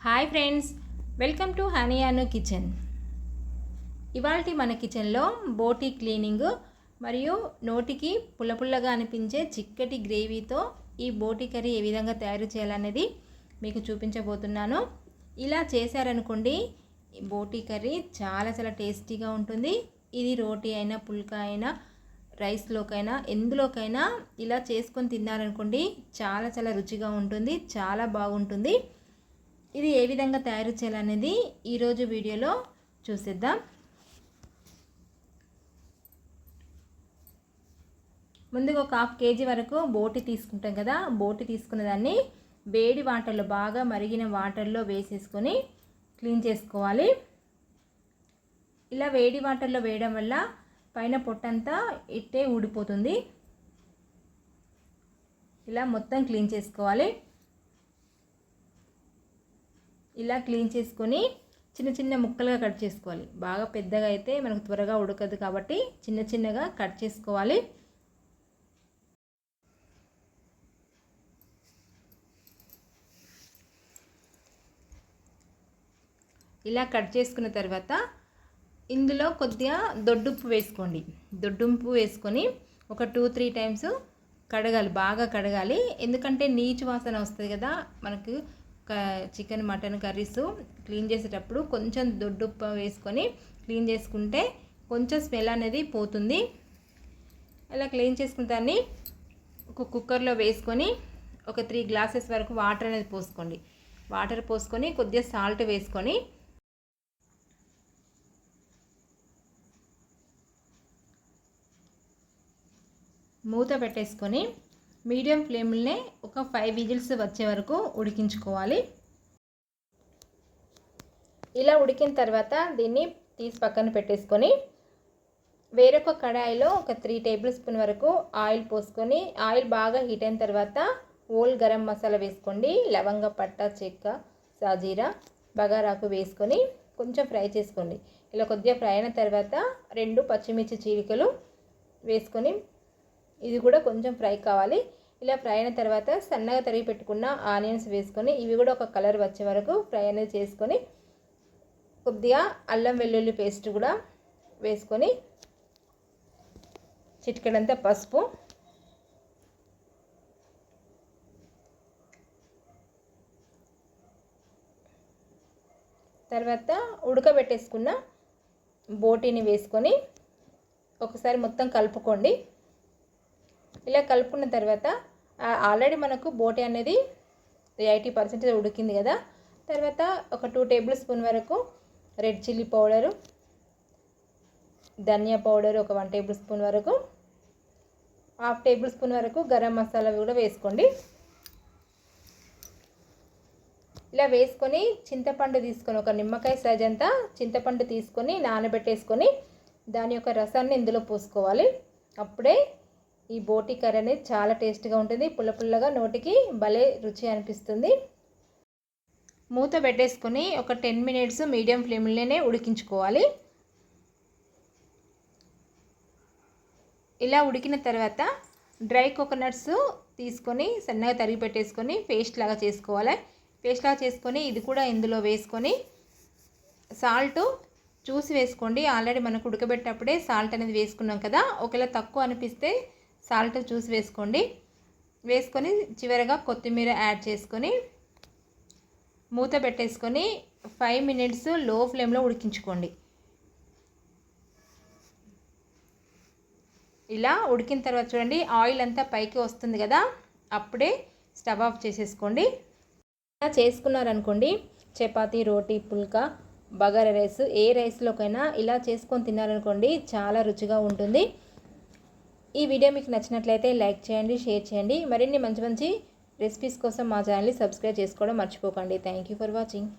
Hi friends, welcome to honey Anu kitchen. ఇవాల్టి మన కిచెన్లో బోటీ క్లీనింగ్ మరియు నోటికి పుల్లపుల్లగా అనిపించే చిక్కటి గ్రేవీతో ఈ బోటీ కర్రీ ఏ విధంగా తయారు చేయాలనేది మీకు చూపించబోతున్నాను. ఇలా చేశారనుకోండి, బోటీ కర్రీ చాలా చాలా టేస్టీగా ఉంటుంది. ఇది రోటీ అయినా, పుల్కా అయినా, రైస్లోకైనా, ఎందులోకైనా ఇలా చేసుకొని తిన్నారనుకోండి, చాలా చాలా రుచిగా ఉంటుంది, చాలా బాగుంటుంది. ఇది ఏ విధంగా తయారు చేయాలనేది ఈరోజు వీడియోలో చూసేద్దాం. ముందుగా ఒక 1/2 kg వరకు బోటి తీసుకుంటాం కదా. బోటి తీసుకున్న దాన్ని వేడి వాటర్లో, బాగా మరిగిన వాటర్లో వేసేసుకొని క్లీన్ చేసుకోవాలి. ఇలా వేడి వాటర్లో వేయడం వల్ల పైన పొట్టంతా ఇట్టే ఊడిపోతుంది. ఇలా మొత్తం క్లీన్ చేసుకోవాలి. ఇలా క్లీన్ చేసుకొని చిన్న చిన్న ముక్కలుగా కట్ చేసుకోవాలి. బాగా పెద్దగా అయితే మనకు త్వరగా ఉడకదు కాబట్టి చిన్న చిన్నగా కట్ చేసుకోవాలి. ఇలా కట్ చేసుకున్న తర్వాత ఇందులో కొద్దిగా దొడ్డుప్పు వేసుకోండి. దొడ్డుప్పు వేసుకొని ఒక 2-3 టైమ్స్ కడగాలి, బాగా కడగాలి. ఎందుకంటే నీచు వాసన వస్తుంది కదా మనకు చికెన్, మటన్ కర్రీస్ క్లీన్ చేసేటప్పుడు కొంచెం దొడ్డుప్పు వేసుకొని క్లీన్ చేసుకుంటే కొంచెం స్మెల్ అనేది పోతుంది. అలా క్లీన్ చేసుకున్న దాన్ని ఒక కుక్కర్లో వేసుకొని ఒక 3 గ్లాసెస్ వరకు వాటర్ అనేది పోసుకోండి. వాటర్ పోసుకొని కొద్దిగా సాల్ట్ వేసుకొని మూత పెట్టేసుకొని మీడియం ఫ్లేమ్లోనే ఒక 5 విజిల్స్ వచ్చే వరకు ఉడికించుకోవాలి. ఇలా ఉడికిన తర్వాత దీన్ని తీసి పక్కన పెట్టేసుకొని వేరొక కడాయిలో ఒక 3 టేబుల్ స్పూన్ వరకు ఆయిల్ పోసుకొని, ఆయిల్ బాగా హీట్ అయిన తర్వాత ఓల్ గరం మసాలా వేసుకోండి. లవంగ, పట్ట, చెక్క, సాజీరా, బగారాకు వేసుకొని కొంచెం ఫ్రై చేసుకోండి. ఇలా కొద్దిగా ఫ్రై అయిన తర్వాత 2 పచ్చిమిర్చి చీలికలు వేసుకొని ఇది కూడా కొంచెం ఫ్రై కావాలి. ఇలా ఫ్రై అయిన తర్వాత సన్నగా తరిగి పెట్టుకున్న ఆనియన్స్ వేసుకొని ఇవి కూడా ఒక కలర్ వచ్చే వరకు ఫ్రై అనేది చేసుకొని కొద్దిగా అల్లం వెల్లుల్లి పేస్ట్ కూడా వేసుకొని చిటికెడంతా పసుపు, తర్వాత ఉడకబెట్టేసుకున్న బోటీని వేసుకొని ఒకసారి మొత్తం కలుపుకోండి. ఇలా కలుపుకున్న తర్వాత ఆల్రెడీ మనకు బోటి అనేది 80% ఉడికింది కదా. తర్వాత ఒక 2 టేబుల్ స్పూన్ వరకు రెడ్ చిల్లీ పౌడరు, ధనియా పౌడర్ ఒక 1 టేబుల్ స్పూన్ వరకు, 1/2 టేబుల్ స్పూన్ వరకు గరం మసాలా కూడా వేసుకోండి. ఇలా వేసుకొని చింతపండు తీసుకొని, ఒక నిమ్మకాయ సైజ్ అంతా చింతపండు తీసుకొని నానబెట్టేసుకొని దాని యొక్క రసాన్ని ఇందులో పోసుకోవాలి. అప్పుడే ఈ బోటీ కర్రీ అనేది చాలా టేస్ట్గా ఉంటుంది. పుల్ల పుల్లగా నోటికి భలే రుచి అనిపిస్తుంది. మూత పెట్టేసుకొని ఒక 10 మినిట్స్ మీడియం ఫ్లేమ్లోనే ఉడికించుకోవాలి. ఇలా ఉడికిన తర్వాత డ్రై కోకోనట్స్ తీసుకొని సన్నగా తరిగి పెట్టేసుకొని పేస్ట్ లాగా చేసుకోవాలి. పేస్ట్ లాగా చేసుకొని ఇది కూడా ఇందులో వేసుకొని సాల్ట్ చూసి వేసుకోండి. ఆల్రెడీ మనకు ఉడకబెట్టేటప్పుడే సాల్ట్ అనేది వేసుకున్నాం కదా. ఒకవేళ తక్కువ అనిపిస్తే సాల్ట్ చూసి వేసుకోండి. వేసుకొని చివరగా కొత్తిమీర యాడ్ చేసుకొని మూత పెట్టేసుకొని 5 మినిట్స్ లో ఫ్లేమ్లో ఉడికించుకోండి. ఇలా ఉడికిన తర్వాత చూడండి ఆయిల్ అంతా పైకి వస్తుంది కదా, అప్పుడే స్టవ్ ఆఫ్ చేసేసుకోండి. ఇలా చేసుకున్నారనుకోండి, చపాతీ, రోటీ, పుల్కా, బగారా రైస్, ఏ రైస్లోకైనా ఇలా చేసుకొని తిన్నారనుకోండి చాలా రుచిగా ఉంటుంది. ఈ వీడియో మీకు నచ్చినట్లయితే లైక్ చేయండి, షేర్ చేయండి. మరిన్ని మంచి మంచి రెసిపీస్ కోసం మా ఛానల్ని సబ్స్క్రైబ్ చేసుకోవడం మర్చిపోకండి. Thank you for watching.